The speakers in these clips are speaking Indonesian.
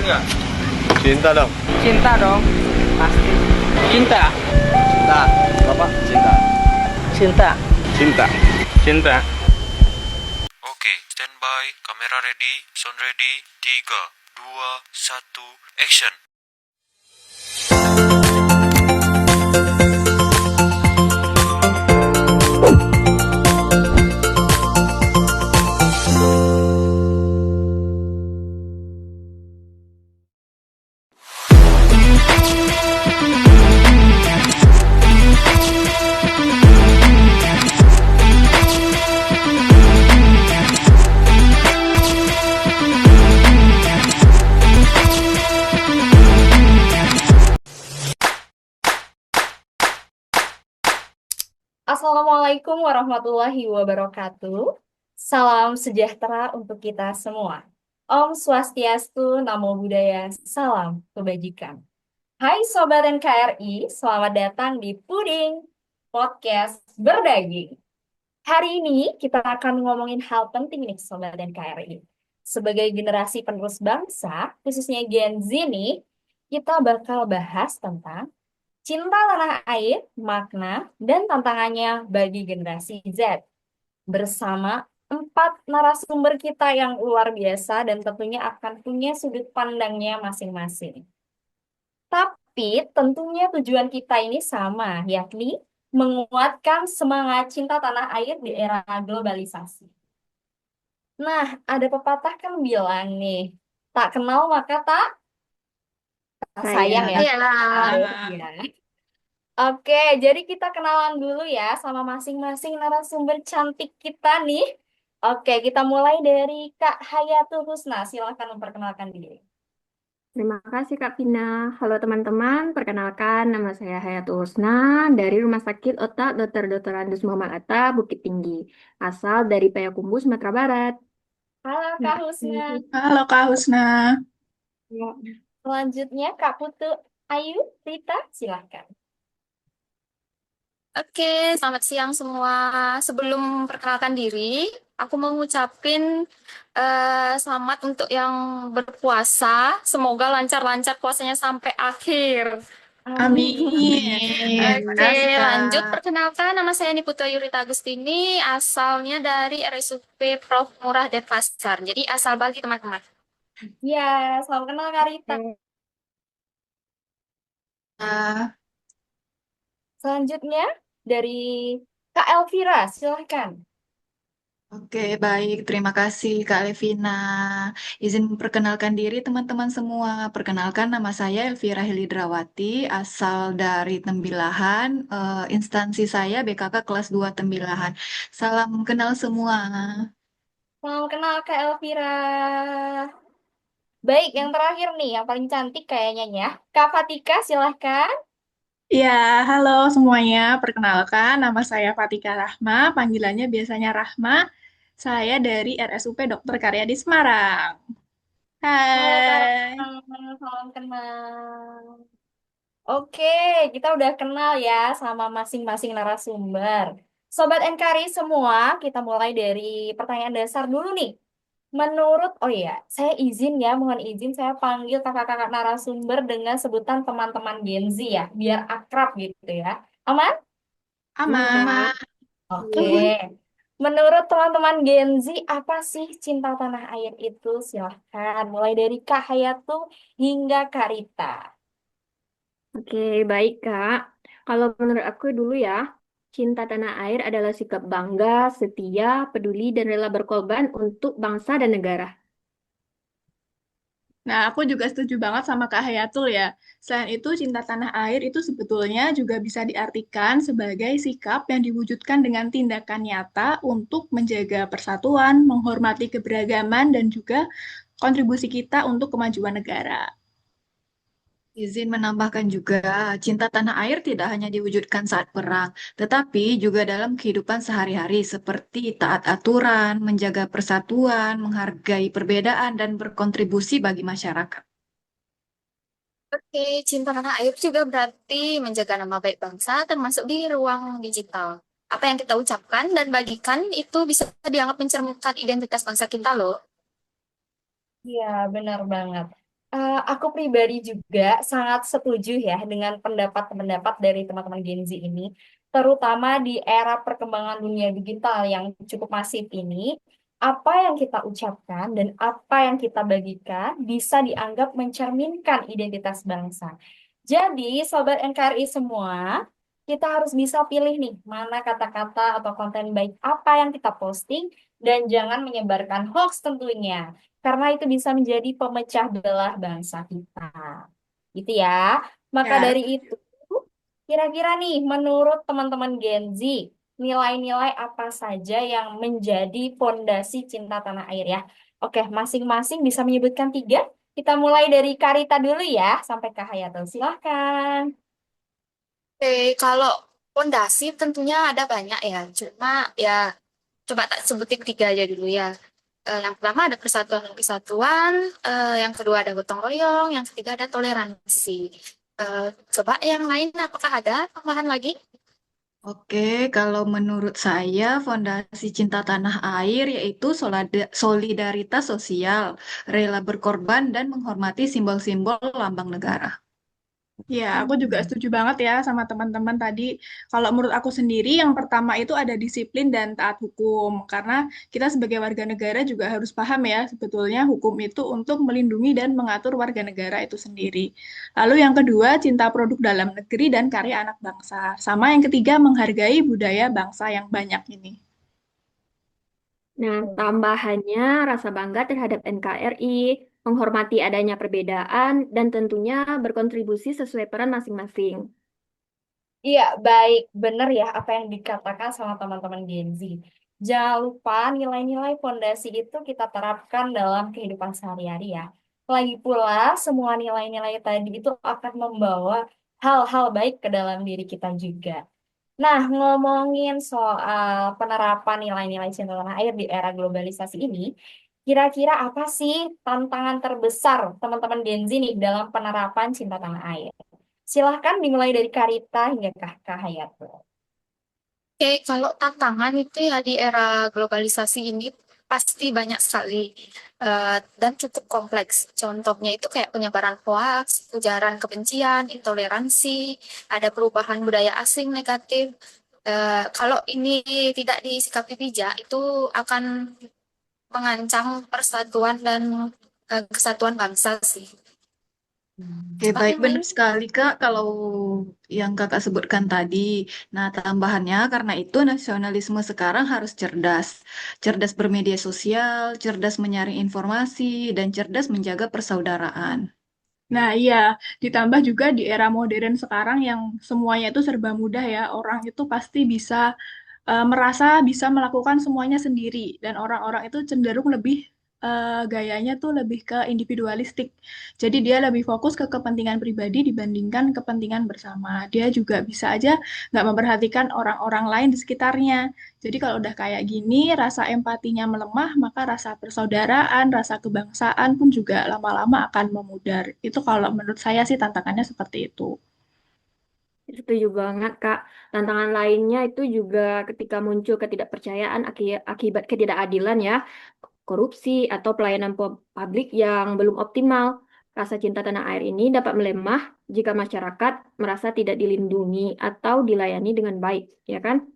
nggak? Cinta dong. Cinta dong, pasti. Cinta. Cinta. Bapak cinta. Cinta. Cinta. Cinta. Oke, standby, kamera ready, sound ready, 3, 2, 1, action. Assalamualaikum warahmatullahi wabarakatuh. Salam sejahtera untuk kita semua. Om Swastiastu, Namo Buddhaya, salam kebajikan. Hai Sobat NKRI, selamat datang di Puding Podcast Berdaging. Hari ini kita akan ngomongin hal penting nih Sobat NKRI. Sebagai generasi penerus bangsa, khususnya Gen Z nih, kita bakal bahas tentang cinta tanah air, makna, dan tantangannya bagi generasi Z. Bersama 4 narasumber kita yang luar biasa dan tentunya akan punya sudut pandangnya masing-masing. Tapi tentunya tujuan kita ini sama, yakni menguatkan semangat cinta tanah air di era globalisasi. Nah, ada pepatah kan bilang nih, tak kenal maka tak sayang ya. Iya. Oke, jadi kita kenalan dulu ya sama masing-masing narasumber cantik kita nih. Oke, kita mulai dari Kak Hayatul Husna. Silahkan memperkenalkan diri. Terima kasih Kak Vina. Halo teman-teman, perkenalkan nama saya Hayatul Husna dari Rumah Sakit Otak Dr. Andus Muhammad Atta, Bukit Tinggi, asal dari Payakumbuh, Sumatera Barat. Halo Terima Kak Husna. kasih. Halo Kak Husna. Ya. Selanjutnya Kak Putu Ayu Rita, silahkan. Oke, selamat siang semua. Sebelum perkenalkan diri, aku mau ngucapin selamat untuk yang berpuasa. Semoga lancar-lancar puasanya sampai akhir. Amin. Oke, lanjut. Perkenalkan, nama saya Niputu Yurita Agustini, asalnya dari RSUP Prof. Murah Denpasar. Jadi asal Bali, teman-teman. Ya, salam kenal Kak Rita. Selanjutnya dari Kak Elvira, silahkan. Oke, baik. Terima kasih Kak Levina. Izin memperkenalkan diri teman-teman semua. Perkenalkan nama saya Elvira Hilidrawati, asal dari Tembilahan. Instansi saya BKK kelas 2 Tembilahan. Salam kenal semua. Salam kenal Kak Elvira. Baik, yang terakhir nih, yang paling cantik kayaknya ya. Kak Fatika, silahkan. Ya, halo semuanya. Perkenalkan, nama saya Fatika Rahma. Panggilannya biasanya Rahma. Saya dari RSUP Dr. Karyadi Semarang. Halo Kak Hai. Rahma, salam kenal. Oke, kita udah kenal ya sama masing-masing narasumber. Sobat NKRI semua, kita mulai dari pertanyaan dasar dulu nih. Oh iya, saya izin ya, mohon izin saya panggil kakak-kakak narasumber dengan sebutan teman-teman Gen Z ya, biar akrab gitu ya. Aman? Aman. Oke. Menurut teman-teman Gen Z, apa sih cinta tanah air itu? Silahkan, mulai dari Kak Hayatul hingga Kak Rita. Oke, baik Kak. Kalau menurut aku dulu ya, cinta tanah air adalah sikap bangga, setia, peduli, dan rela berkorban untuk bangsa dan negara. Nah, aku juga setuju banget sama Kak Hayatul ya. Selain itu, cinta tanah air itu sebetulnya juga bisa diartikan sebagai sikap yang diwujudkan dengan tindakan nyata untuk menjaga persatuan, menghormati keberagaman, dan juga kontribusi kita untuk kemajuan negara. Izin menambahkan juga, cinta tanah air tidak hanya diwujudkan saat perang, tetapi juga dalam kehidupan sehari-hari seperti taat aturan, menjaga persatuan, menghargai perbedaan, dan berkontribusi bagi masyarakat. Oke, cinta tanah air juga berarti menjaga nama baik bangsa termasuk di ruang digital. Apa yang kita ucapkan dan bagikan itu bisa dianggap mencerminkan identitas bangsa kita loh. Iya, benar banget. Aku pribadi juga sangat setuju ya dengan pendapat-pendapat dari teman-teman Gen Z ini, terutama di era perkembangan dunia digital yang cukup masif ini. Apa yang kita ucapkan dan apa yang kita bagikan bisa dianggap mencerminkan identitas bangsa. Jadi, Sobat NKRI semua, kita harus bisa pilih nih mana kata-kata atau konten baik apa yang kita posting dan jangan menyebarkan hoax tentunya karena itu bisa menjadi pemecah belah bangsa kita. Gitu ya. Maka Ya, dari itu, kira-kira nih menurut teman-teman Gen Z, nilai-nilai apa saja yang menjadi fondasi cinta tanah air ya? Oke, masing-masing bisa menyebutkan tiga. Kita mulai dari Karita dulu ya, sampai ke Hayatul. Silahkan. Kalau fondasi tentunya ada banyak ya, cuma ya coba tak sebutin tiga aja dulu ya. Yang pertama ada persatuan dan kesatuan, yang kedua ada gotong royong, yang ketiga ada toleransi. Eh, Coba yang lain apakah ada tambahan lagi? Oke, kalau menurut saya fondasi cinta tanah air yaitu solidaritas sosial, rela berkorban dan menghormati simbol-simbol lambang negara. ya, aku juga setuju banget ya sama teman-teman tadi. Kalau menurut aku sendiri, yang pertama itu ada disiplin dan taat hukum. Karena kita sebagai warga negara juga harus paham ya, sebetulnya hukum itu untuk melindungi dan mengatur warga negara itu sendiri. Lalu yang kedua, cinta produk dalam negeri dan karya anak bangsa. Sama yang ketiga, menghargai budaya bangsa yang banyak ini. Nah, tambahannya rasa bangga terhadap NKRI, menghormati adanya perbedaan, dan tentunya berkontribusi sesuai peran masing-masing. Iya, baik. Benar ya apa yang dikatakan sama teman-teman Gen Z. Jangan lupa nilai-nilai fondasi itu kita terapkan dalam kehidupan sehari-hari ya. Lagi pula, semua nilai-nilai tadi itu akan membawa hal-hal baik ke dalam diri kita juga. Nah, ngomongin soal penerapan nilai-nilai cinta tanah air di era globalisasi ini, kira-kira apa sih tantangan terbesar teman-teman Gen Z nih dalam penerapan cinta tanah air? Silahkan dimulai dari Karita hingga Kak Hayatul. Kalau tantangan itu ya di era globalisasi ini pasti banyak sekali dan cukup kompleks. Contohnya itu kayak penyebaran hoaks, ujaran kebencian, intoleransi, ada perubahan budaya asing negatif. Kalau ini tidak disikapi bijak, itu akan mengancam persatuan dan kesatuan bangsa sih. Oke, Coba baik yang benar lain. sekali Kak kalau yang Kakak sebutkan tadi. Nah, tambahannya karena itu nasionalisme sekarang harus cerdas. Cerdas bermedia sosial, cerdas menyaring informasi, dan cerdas menjaga persaudaraan. Nah, iya, ditambah juga di era modern sekarang yang semuanya itu serba mudah ya, orang itu pasti bisa merasa bisa melakukan semuanya sendiri dan orang-orang itu cenderung lebih gayanya tuh lebih ke individualistik. Jadi dia lebih fokus ke kepentingan pribadi dibandingkan kepentingan bersama. Dia juga bisa aja nggak memperhatikan orang-orang lain di sekitarnya. Jadi kalau udah kayak gini, rasa empatinya melemah, maka rasa persaudaraan, rasa kebangsaan pun juga lama-lama akan memudar. Itu kalau menurut saya sih tantangannya seperti itu. Setuju banget, Kak. Tantangan lainnya itu juga ketika muncul ketidakpercayaan akibat ketidakadilan ya, korupsi atau pelayanan publik yang belum optimal. Rasa cinta tanah air ini dapat melemah jika masyarakat merasa tidak dilindungi atau dilayani dengan baik, ya kan?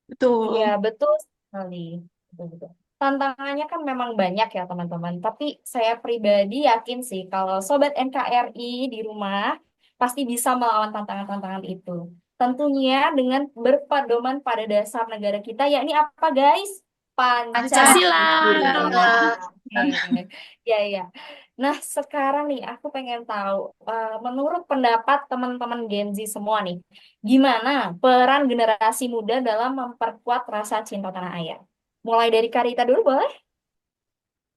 Iya, Betul. betul sekali. Betul, betul. Tantangannya kan memang banyak ya teman-teman. Tapi saya pribadi yakin sih kalau Sobat NKRI di rumah pasti bisa melawan tantangan-tantangan itu. Tentunya dengan berpedoman pada dasar negara kita, yakni apa guys? Pancasila. Pancasila. Oke. Ya, ya. Nah, sekarang nih aku pengen tahu, menurut pendapat teman-teman Gen Z semua nih, gimana peran generasi muda dalam memperkuat rasa cinta tanah air? Mulai dari Karita dulu boleh?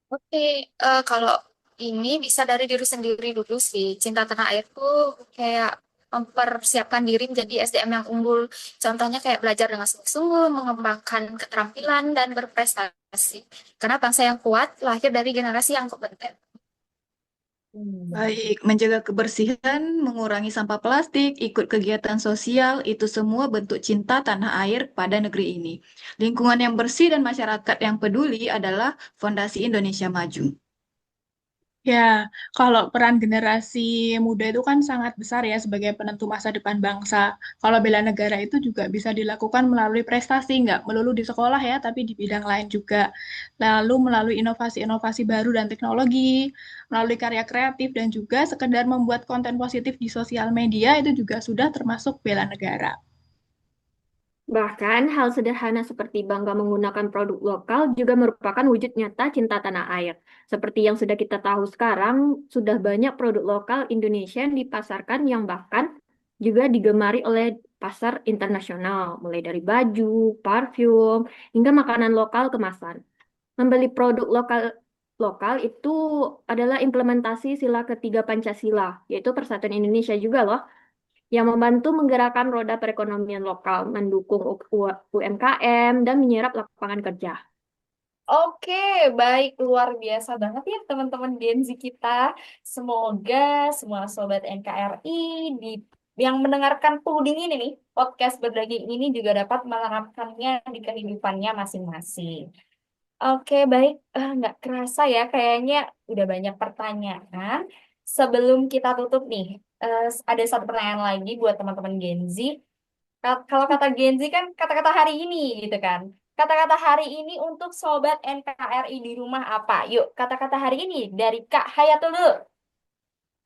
Oke, kalau ini bisa dari diri sendiri dulu sih. Cinta tanah air tuh kayak mempersiapkan diri menjadi SDM yang unggul. Contohnya kayak belajar dengan sungguh-sungguh, mengembangkan keterampilan dan berprestasi. Karena bangsa yang kuat lahir dari generasi yang kompeten. Baik, menjaga kebersihan, mengurangi sampah plastik, ikut kegiatan sosial, itu semua bentuk cinta tanah air pada negeri ini. Lingkungan yang bersih dan masyarakat yang peduli adalah fondasi Indonesia maju. Ya, kalau peran generasi muda itu kan sangat besar ya sebagai penentu masa depan bangsa. Kalau bela negara itu juga bisa dilakukan melalui prestasi, nggak melulu di sekolah ya, tapi di bidang lain juga. Lalu melalui inovasi-inovasi baru dan teknologi, melalui karya kreatif, dan juga sekedar membuat konten positif di sosial media itu juga sudah termasuk bela negara. Bahkan hal sederhana seperti bangga menggunakan produk lokal juga merupakan wujud nyata cinta tanah air. Seperti yang sudah kita tahu sekarang, sudah banyak produk lokal Indonesia yang dipasarkan yang bahkan juga digemari oleh pasar internasional, mulai dari baju, parfum, hingga makanan lokal kemasan. Membeli produk lokal lokal itu adalah implementasi sila ketiga Pancasila, yaitu Persatuan Indonesia juga loh, yang membantu menggerakkan roda perekonomian lokal, mendukung UMKM, dan menyerap lapangan kerja. Oke, baik, luar biasa banget ya teman-teman Gen Z kita. Semoga semua sobat NKRI di yang mendengarkan puding ini nih, podcast berdaging ini juga dapat menerapkannya di kehidupannya masing-masing. Oke, baik. Nggak kerasa ya, kayaknya udah banyak pertanyaan. Sebelum kita tutup nih, ada satu pertanyaan lagi buat teman-teman Gen Z. Kalau kata Gen Z kan kata-kata hari ini gitu kan. Kata-kata hari ini untuk sobat NKRI di rumah apa? Yuk, kata-kata hari ini dari Kak Hayatul dulu.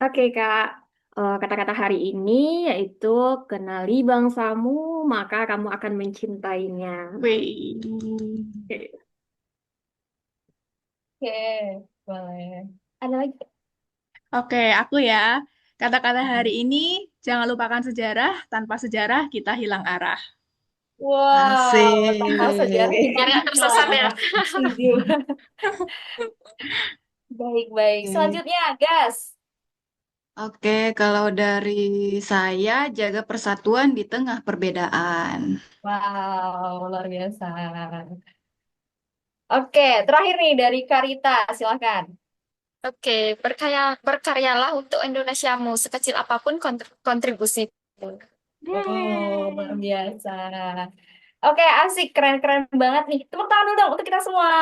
Oke, Kak. Kata-kata hari ini yaitu kenali bangsamu, maka kamu akan mencintainya. Wih. Oke, boleh. Ada lagi? Oke, aku ya. Kata-kata hari ini, jangan lupakan sejarah, tanpa sejarah kita hilang arah. Wow, tanpa sejarah Asik. kita Biar nggak tersesat ya. setuju. Baik-baik. Oke. Selanjutnya, gas. Oke, kalau dari saya jaga persatuan di tengah perbedaan. Wow, luar biasa. Oke, terakhir nih dari Karita, silakan. Oke, berkaryalah untuk Indonesiamu sekecil apapun kontribusi. Oh, luar biasa. Oke, asik, keren-keren banget nih. Tepuk tangan dulu dong untuk kita semua.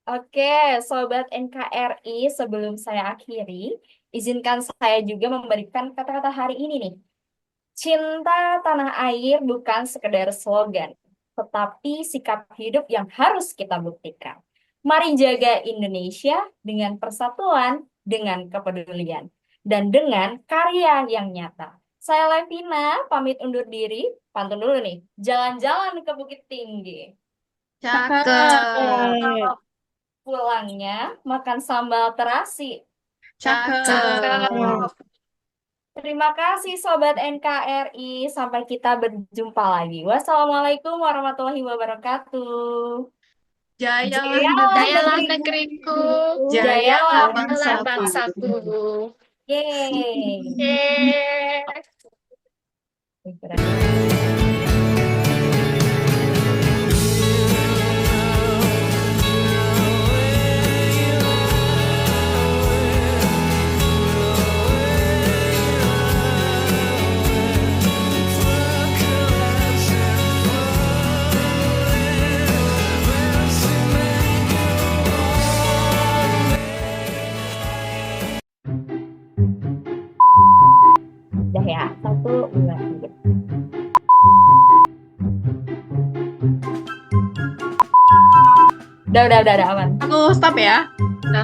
Oke, Sobat NKRI, sebelum saya akhiri, izinkan saya juga memberikan kata-kata hari ini nih. Cinta tanah air bukan sekedar slogan, tetapi sikap hidup yang harus kita buktikan. Mari jaga Indonesia dengan persatuan, dengan kepedulian, dan dengan karya yang nyata. Saya Levina, pamit undur diri. Pantun dulu nih, jalan-jalan ke Bukit Tinggi. Cakep. Pulangnya makan sambal terasi. Cakep. Terima kasih Sobat NKRI. Sampai kita berjumpa lagi. Wassalamualaikum warahmatullahi wabarakatuh. Jayalah Jayalah Dayalah negeriku. negeriku, Jayalah Jayalah dayalah bangsaku. bangsaku. Yeay. Yeay. Udah ya, 1, 2, 3. Udah, aman. Aku stop ya. Nah.